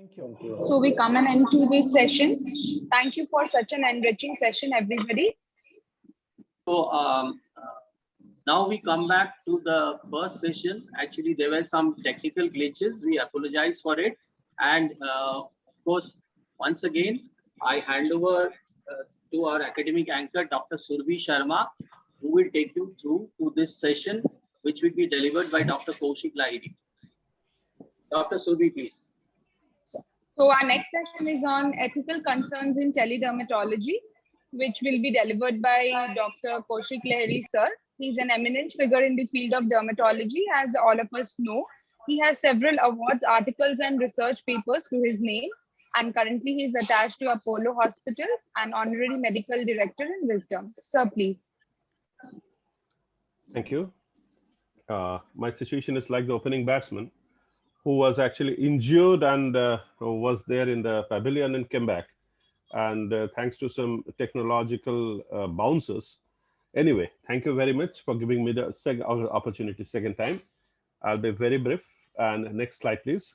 Thank you. So we come and end to this session. Thank you for such an enriching session, everybody. So now we come back to the first session. Actually, there were some technical glitches. We apologize for it. And of course, once again, I hand over to our academic anchor, Dr. Surabhi Sharma, who will take you through to this session, which will be delivered by Dr. Koushik Lahiri. Dr. Surabhi, please. So our next session is on ethical concerns in teledermatology, which will be delivered by Dr. Koushik Lahiri, sir. He's an eminent figure in the field of dermatology, as all of us know. He has several awards, articles, and research papers to his name. And currently, he is attached to Apollo Hospital and honorary medical director in Wisdom. Sir, please. Thank you. My situation is like the opening batsman who was actually injured and was there in the pavilion and came back. And thanks to some technological bounces. Anyway, thank you very much for giving me the opportunity second time. I'll be very brief. And next slide, please.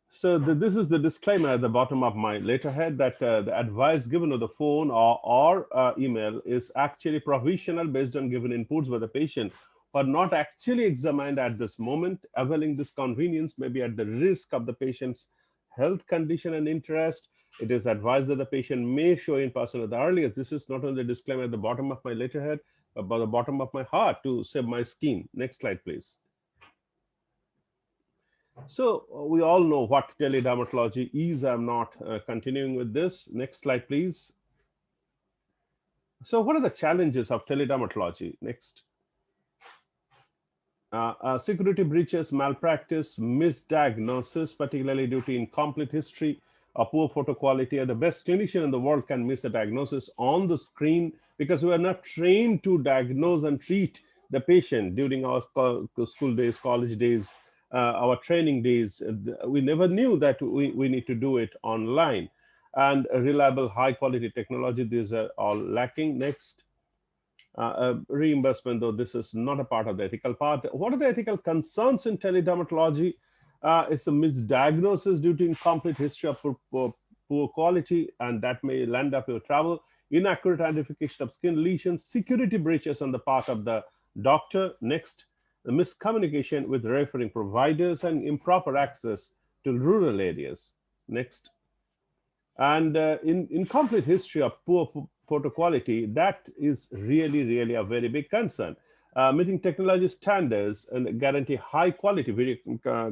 So this is the disclaimer at the bottom of my letterhead that the advice given on the phone or email is actually provisional based on given inputs by the patient, are not actually examined at this moment. Availing this convenience may be at the risk of the patient's health condition and interest. It is advised that the patient may show in person at the earliest. This is not only a disclaimer at the bottom of my letterhead, but by the bottom of my heart to save my skin. Next slide, please. So we all know what teledermatology is. I'm not continuing with this. Next slide, please. So what are the challenges of teledermatology? Next. Security breaches, malpractice, misdiagnosis, particularly due to incomplete history, poor photo quality. The best clinician in the world can miss a diagnosis on the screen because we are not trained to diagnose and treat the patient during our school days, college days, our training days. We never knew that we need to do it online. And reliable, high quality technology, these are all lacking. Next. Reimbursement, though this is not a part of the ethical part. What are the ethical concerns in teledermatology? It's a misdiagnosis due to incomplete history of poor quality, and that may land up your travel. Inaccurate identification of skin lesions, security breaches on the part of the doctor. Next, the miscommunication with referring providers and improper access to rural areas. Next. And in incomplete history of poor photo quality, that is really a very big concern. Meeting technology standards and guarantee high quality video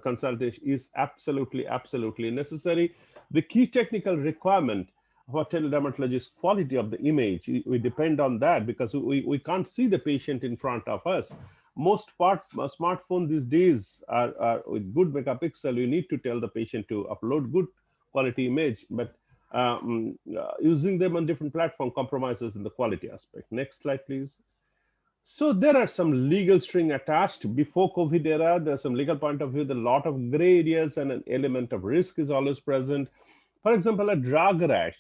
consultation is absolutely necessary. The key technical requirement for teledermatology is quality of the image. We depend on that because we can't see the patient in front of us. Most smartphones these days are with good megapixel. You need to tell the patient to upload good quality image, but using them on different platforms compromises in the quality aspect. Next slide, please. So there are some legal string attached. Before COVID era, there's some legal point of view, a lot of gray areas and an element of risk is always present. For example, a drug rash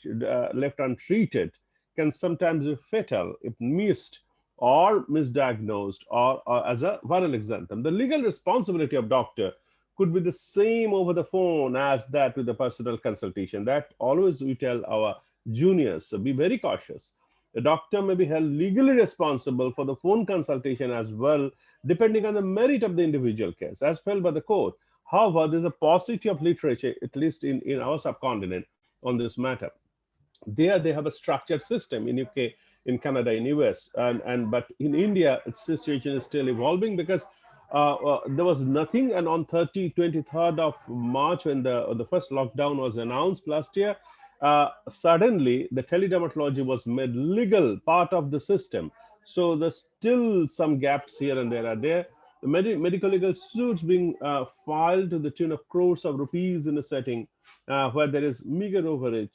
left untreated can sometimes be fatal if missed or misdiagnosed or as a viral exanthem. The legal responsibility of doctor could be the same over the phone as that with the personal consultation. That always we tell our juniors, so be very cautious. The doctor may be held legally responsible for the phone consultation as well, depending on the merit of the individual case, as felt by the court. However, there's a paucity of literature, at least in our subcontinent, on this matter. There they have a structured system in UK, in Canada, in US, but in India, its situation is still evolving because there was nothing, and on 23rd of March, when the first lockdown was announced last year, suddenly the teledermatology was made legal part of the system. So there's still some gaps here and there are there. The medical legal suits being filed to the tune of crores of rupees in a setting where there is meager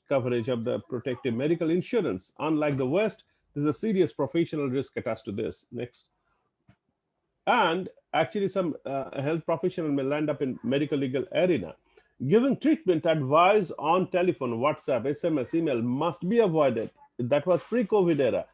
coverage of the protective medical insurance. Unlike the West, there's a serious professional risk attached to this. Next. And actually some health professional may land up in medical legal arena. Giving treatment advice on telephone, WhatsApp, SMS, email must be avoided. That was pre-COVID era.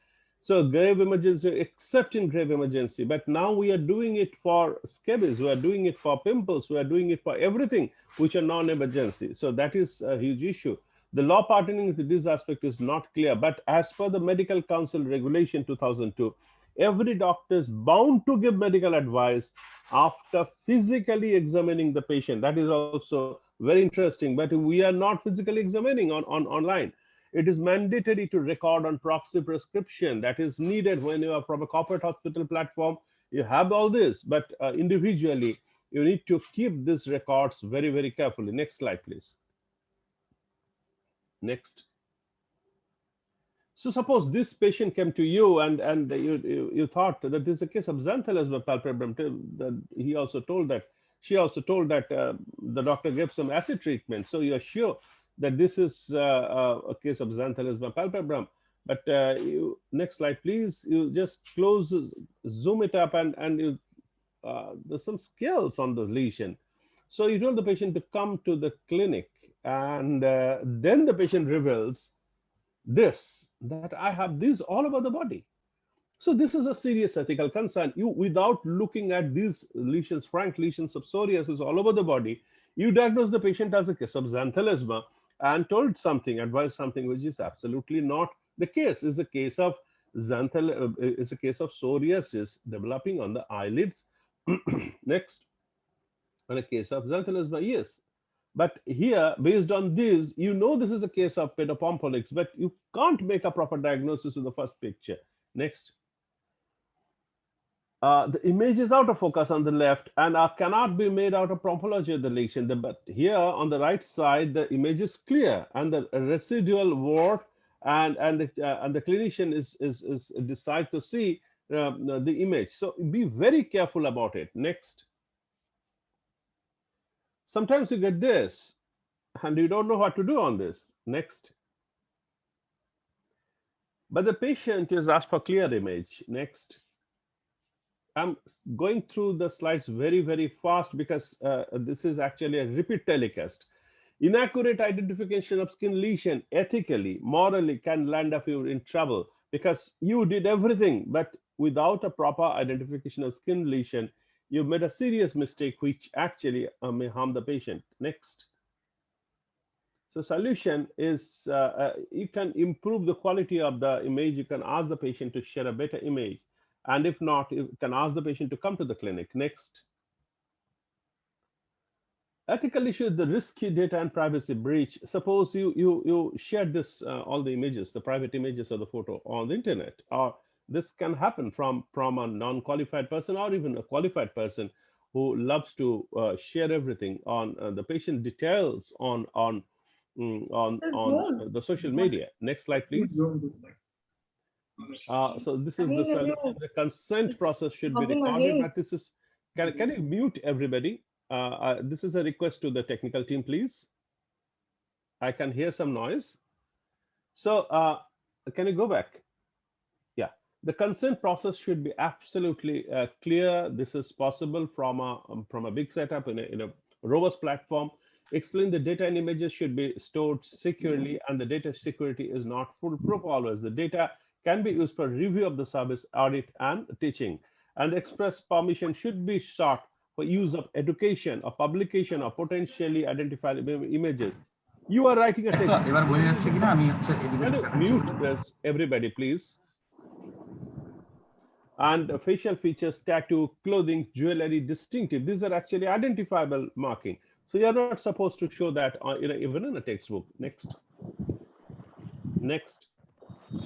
So grave emergency, except in grave emergency. But now we are doing it for scabies, we are doing it for pimples, we are doing it for everything which are non-emergency. So that is a huge issue. The law pertaining to this aspect is not clear, but as per the Medical Council Regulation 2002, every doctor is bound to give medical advice after physically examining the patient. That is also very interesting, but we are not physically examining on online. It is mandatory to record on proxy prescription. That is needed when you are from a corporate hospital platform. You have all this, but individually, you need to keep these records very, very carefully. Next slide, please. Next. So suppose this patient came to you and you thought that this is a case of xanthelasma palpebrum. That he also told that, she also told that the doctor gave some acid treatment. So you're sure that this is a case of xanthelasma palpebrum. But next slide, please. You just zoom it up, and you, there's some scales on the lesion. So you told the patient to come to the clinic, and then the patient reveals this, that I have these all over the body. So this is a serious ethical concern. You, without looking at these lesions, frank lesions of psoriasis all over the body, you diagnose the patient as a case of xanthelasma and told something, advised something which is absolutely not the case. Is a case of is a case of psoriasis developing on the eyelids. Next, and a case of xanthelasma, yes. But here, based on this, you know this is a case of pedopompolix, but you can't make a proper diagnosis with the first picture. Next. The image is out of focus on the left and cannot be made out of pathology of the lesion. But here on the right side, the image is clear, and the residual wart and the clinician is decides to see the image. So be very careful about it. Next. Sometimes you get this, and you don't know what to do on this. Next. But the patient is asked for clear image. Next. I'm going through the slides very, very fast because this is actually a repeat telecast. Inaccurate identification of skin lesion ethically, morally can land up you in trouble because you did everything, but without a proper identification of skin lesion, you've made a serious mistake which actually may harm the patient. Next. So solution is you can improve the quality of the image. You can ask the patient to share a better image. And if not, you can ask the patient to come to the clinic. Next. Ethical issue, the risky data and privacy breach. Suppose you share this, all the images, the private images of the photo on the internet, or this can happen from a non-qualified person or even a qualified person who loves to share everything on the patient details on the social media. Next slide, please. So this is the solution. The consent process should be recorded, but this is, can you mute everybody? This is a request to the technical team, please. I can hear some noise. So can you go back? Yeah, the consent process should be absolutely clear. This is possible from a big setup in a robust platform. Explain the data and images should be stored securely, and the data security is not foolproof always. The data can be used for review of the service, audit, and teaching. And express permission should be sought for use of education or publication of potentially identifiable images. You are writing a text. Mute this, everybody, please. And facial features, tattoo, clothing, jewelry, distinctive. These are actually identifiable marking. So you're not supposed to show that even in a textbook. Next. Next.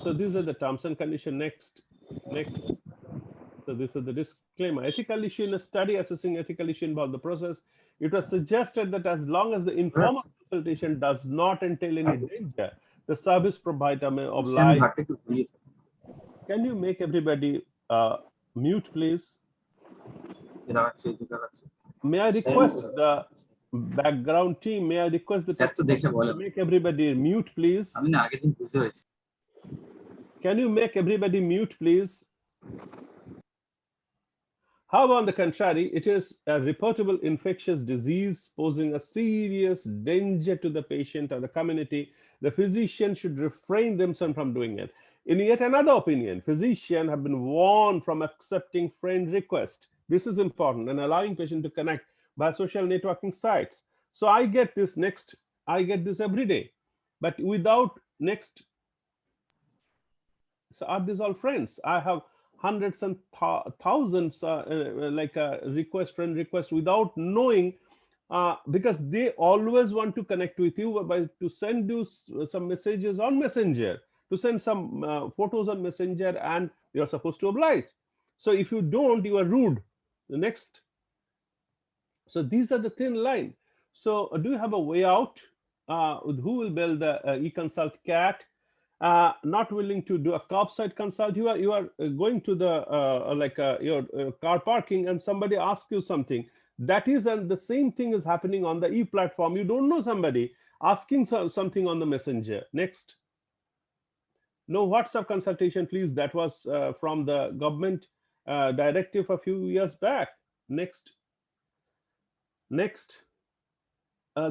So these are the terms and conditions. Next. Next. So this is the disclaimer. Ethical issue in a study assessing ethical issue involved the process. It was suggested that as long as the informal consultation does not entail any danger, the service provider may oblige. Can you make everybody mute, please? May I request the background team? May I request the to make everybody mute, please? Can you make everybody mute, please? However, on the contrary, it is a reportable infectious disease posing a serious danger to the patient or the community. The physician should refrain themselves from doing it. In yet another opinion, physicians have been warned from accepting friend requests. This is important, and allowing patient to connect by social networking sites. So I get this next, I get this every day. But without next, so are these all friends? I have hundreds and thousands request, friend request, without knowing, because they always want to connect with you by to send you some messages on Messenger, to send some photos on Messenger, and you're supposed to oblige. So if you don't, you are rude. The next, so these are the thin line. So do you have a way out? Who will build the e-consult cat? Not willing to do a curbside consult. You are going to the your car parking, and somebody asks you something. That is, and the same thing is happening on the e-platform. You don't know somebody asking something on the Messenger. Next, no WhatsApp consultation, please. That was from the government directive a few years back. Next, next.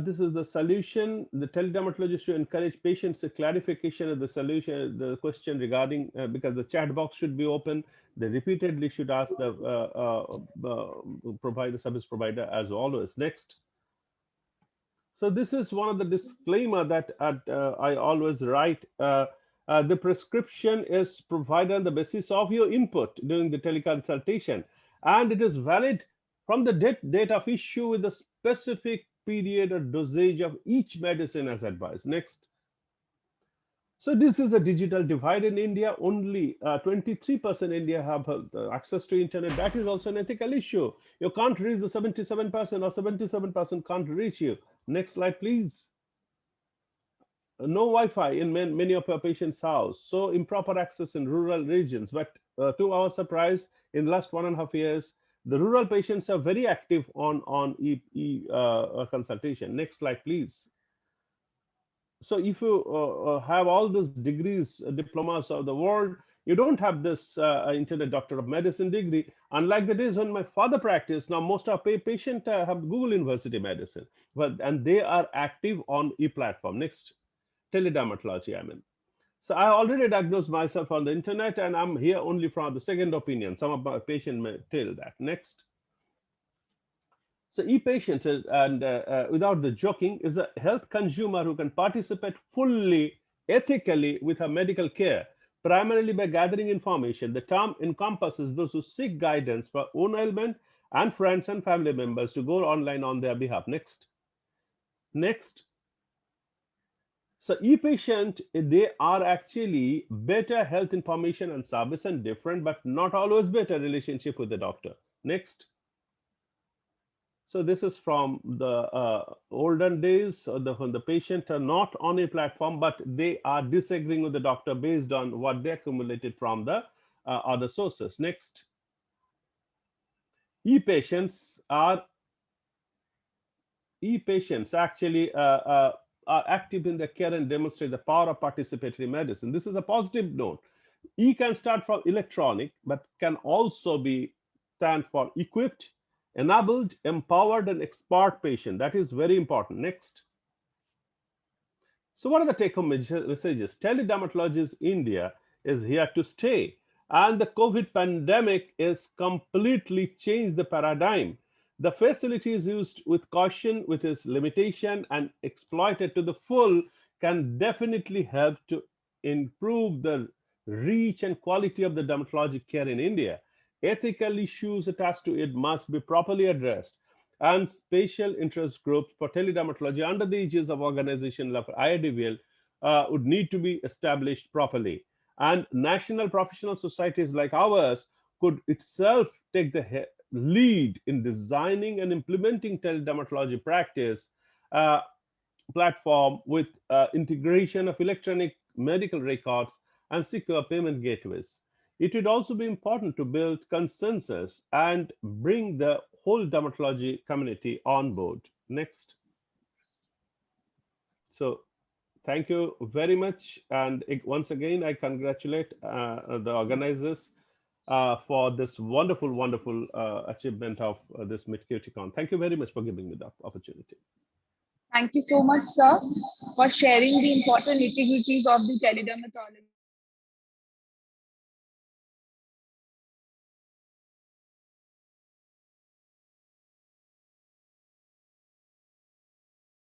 This is the solution. The teledermatologist to encourage patients a clarification of the solution, the question regarding, because the chat box should be open. They repeatedly should ask the provider, service provider, as always. Next. So this is one of the disclaimer that I always write. The prescription is provided on the basis of your input during the teleconsultation, and it is valid from the date of issue with the specific period or dosage of each medicine as advised. Next. So this is a digital divide in India. Only 23% India have access to internet. That is also an ethical issue. You can't reach the 77% or 77% can't reach you. Next slide, please. No Wi-Fi in many of our patients' house. So improper access in rural regions. But to our surprise, in the last 1.5 years, the rural patients are very active on consultation. Next slide, please. So if you have all these degrees, diplomas of the world, you don't have this internet doctor of medicine degree. Unlike the days when my father practiced, now most of our patients have Google University medicine, and they are active on e-platform. Next, teledermatology, I mean. So I already diagnosed myself on the internet, and I'm here only from the second opinion. Some of my patients may tell that. Next. So e-patient, and without the joking, is a health consumer who can participate fully, ethically with her medical care, primarily by gathering information. The term encompasses those who seek guidance for own ailment and friends and family members to go online on their behalf. Next. Next. So e-patient, they are actually better health information and service, and different, but not always better relationship with the doctor. Next. So this is from the olden days, when the patient are not on a platform, but they are disagreeing with the doctor based on what they accumulated from the other sources. Next. E-patients actually are active in the care and demonstrate the power of participatory medicine. This is a positive note. E can start from electronic, but can also be stand for equipped, enabled, empowered, and expert patient. That is very important. Next. So what are the take-home messages? Teledermatology India is here to stay, and the COVID pandemic is completely changed the paradigm. The facility is used with caution, with its limitation, and exploited to the full can definitely help to improve the reach and quality of the dermatologic care in India. Ethical issues attached to it must be properly addressed, and special interest groups for teledermatology under the aegis of organization like IADVL would need to be established properly. And national professional societies like ours could itself take the lead in designing and implementing teledermatology practice platform with integration of electronic medical records and secure payment gateways. It would also be important to build consensus and bring the whole dermatology community on board. Next. So thank you very much. And once again, I congratulate the organizers for this wonderful, wonderful achievement of this Midcuticon. Thank you very much for giving me the opportunity. Thank you so much, sir, for sharing the important nitty-gritties of the teledermatology.